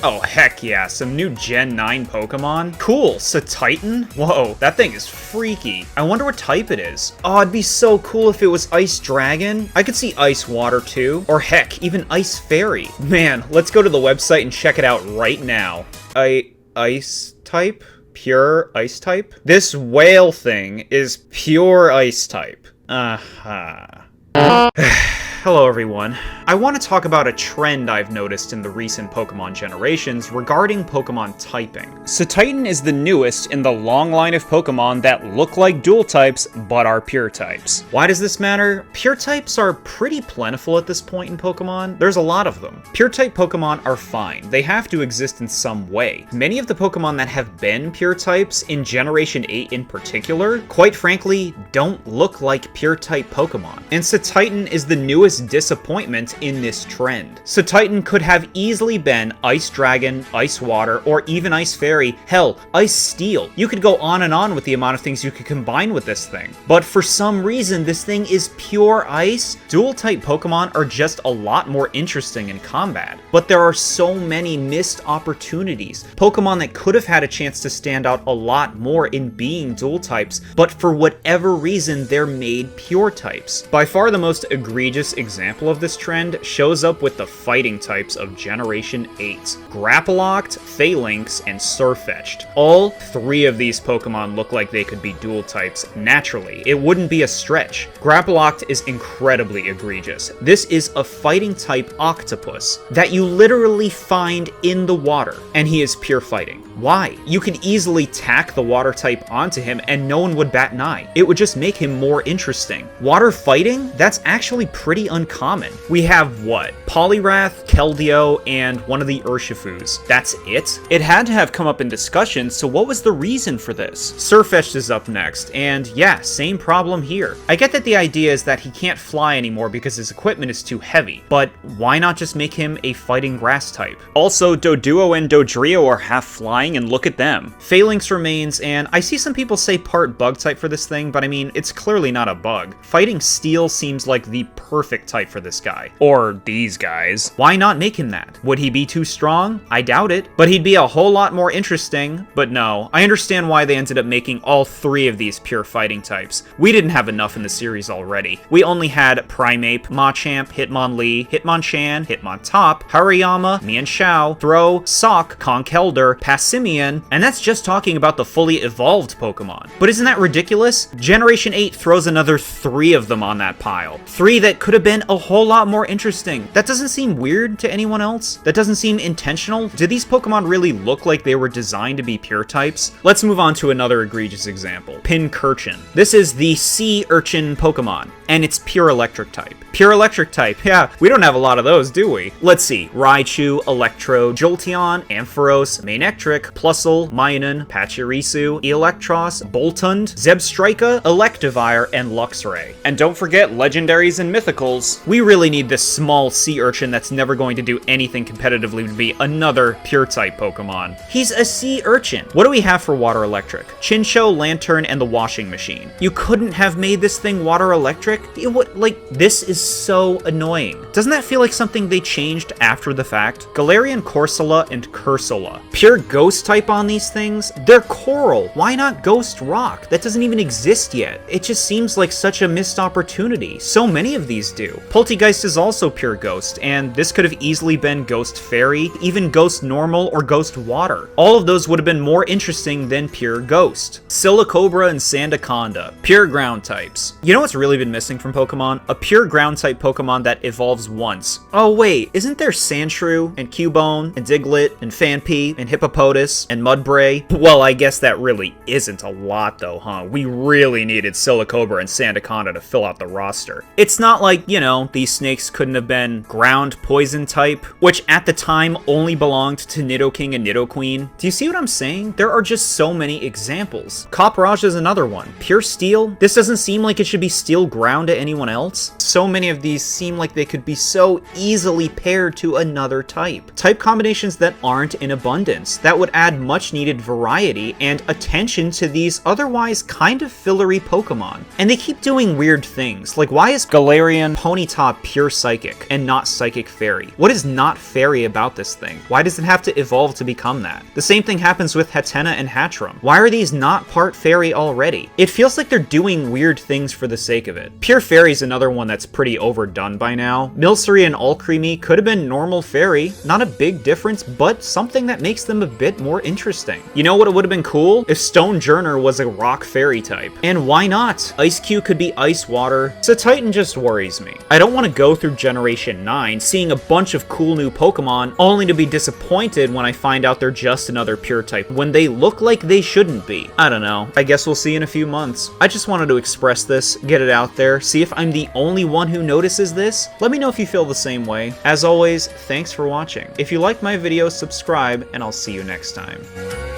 Oh, heck yeah, some new Gen 9 Pokemon. Cool, Titan? Whoa, that thing is freaky. I wonder what type it is. Oh, it'd be so cool if it was Ice Dragon. I could see Ice Water too. Or heck, even Ice Fairy. Man, let's go to the website and check it out right now. Ice type? Pure ice type? This whale thing is pure ice type. Hello everyone. I want to talk about a trend I've noticed in the recent Pokemon generations regarding Pokemon typing. Titan is the newest in the long line of Pokemon that look like dual types but are pure types. Why does this matter? Pure types are pretty plentiful at this point in Pokemon. There's a lot of them. Pure type Pokemon are fine. They have to exist in some way. Many of the Pokemon that have been pure types, in Generation 8 in particular, quite frankly, don't look like pure type Pokemon. And Titan is the newest disappointment in this trend. Titan could have easily been Ice Dragon, Ice Water, or even Ice Fairy, hell, Ice Steel. You could go on and on with the amount of things you could combine with this thing. But for some reason, this thing is pure ice. Dual type Pokemon are just a lot more interesting in combat. But there are so many missed opportunities. Pokemon that could have had a chance to stand out a lot more in being dual types, but for whatever reason, they're made pure types. By far the most egregious example of this trend shows up with the fighting types of Generation 8. Grapploct, Phalanx, and Sirfetch'd. All three of these Pokemon look like they could be dual types naturally. It wouldn't be a stretch. Grapploct is incredibly egregious. This is a fighting type octopus that you literally find in the water, and he is pure fighting. Why? You could easily tack the water type onto him and no one would bat an eye. It would just make him more interesting. Water fighting? That's actually pretty uncommon. We have what? Poliwrath, Keldeo, and one of the Urshifus. That's it? It had to have come up in discussion, so what was the reason for this? Sirfetch'd is up next, and yeah, same problem here. I get that the idea is that he can't fly anymore because his equipment is too heavy, but why not just make him a fighting grass type? Also, Doduo and Dodrio are half flying, and look at them. Phalanx remains, and I see some people say part bug type for this thing, but I mean, it's clearly not a bug. Fighting Steel seems like the perfect type for this guy. Or these guys. Why not make him that? Would he be too strong? I doubt it. But he'd be a whole lot more interesting. But no, I understand why they ended up making all three of these pure fighting types. We didn't have enough in the series already. We only had Primeape, Machamp, Hitmonlee, Hitmonchan, Hitmontop, Hariyama, Mienshao, Throh, Sock, Conkeldurr, Passimian, and that's just talking about the fully evolved Pokemon. But isn't that ridiculous? Generation 8 throws another 3 of them on that pile. 3 that could have been a whole lot more interesting. That doesn't seem weird to anyone else? That doesn't seem intentional? Do these Pokemon really look like they were designed to be pure types? Let's move on to another egregious example. Pincurchin. This is the sea urchin Pokemon, and it's pure electric type. Pure electric type, yeah, we don't have a lot of those, do we? Let's see, Raichu, Electro, Jolteon, Ampharos, Manectric, Plusle, Minun, Pachirisu, Electros, Boltund, Zebstrika, Electivire, and Luxray. And don't forget legendaries and mythicals. We really need this small sea urchin that's never going to do anything competitively to be another pure type Pokemon. He's a sea urchin. What do we have for water electric? Chinchou, Lantern, and the washing machine. You couldn't have made this thing water electric? This is so annoying. Doesn't that feel like something they changed after the fact? Galarian Corsola and Cursola. Pure ghost type on these things? They're coral. Why not ghost rock? That doesn't even exist yet. It just seems like such a missed opportunity. So many of these do. Poltegeist is also pure ghost, and this could have easily been ghost fairy, even ghost normal, or ghost water. All of those would have been more interesting than pure ghost. Silicobra and Sandaconda. Pure ground types. You know what's really been missing from Pokemon? A pure ground type Pokemon that evolves once. Oh wait, isn't there Sandshrew, and Cubone, and Diglett, and Phanpy, and Hippopotas, and Mudbray? Well, I guess that really isn't a lot though, huh? We really needed Silicobra and Sandaconda to fill out the roster. It's not like, you know, these snakes couldn't have been ground poison type, which at the time only belonged to Nidoking and Nidoqueen. Do you see what I'm saying? There are just so many examples. Copraj is another one. Pure Steel? This doesn't seem like it should be Steel ground to anyone else. So many of these seem like they could be so easily paired to another type. Type combinations that aren't in abundance, that would add much needed variety and attention to these otherwise kind of fillery Pokemon. And they keep doing weird things, like why is Galarian Ponyta pure Psychic and not Psychic Fairy? What is not fairy about this thing? Why does it have to evolve to become that? The same thing happens with Hatenna and Hatchram. Why are these not part fairy already? It feels like they're doing weird things for the sake of it. Pure Fairy's another one that's pretty overdone by now. Milcery and Alcremie could have been normal fairy, not a big difference, but something that makes them a bit more interesting. You know what would have been cool? If Stonejourner was a rock fairy type. And why not? Ice-Q could be ice water. So Titan just worries me. I don't want to go through Generation 9 seeing a bunch of cool new Pokemon only to be disappointed when I find out they're just another pure type when they look like they shouldn't be. I don't know. I guess we'll see in a few months. I just wanted to express this, get it out there, see if I'm the only one who notices this. Let me know if you feel the same way. As always, thanks for watching. If you like my videos, subscribe, and I'll see you next time.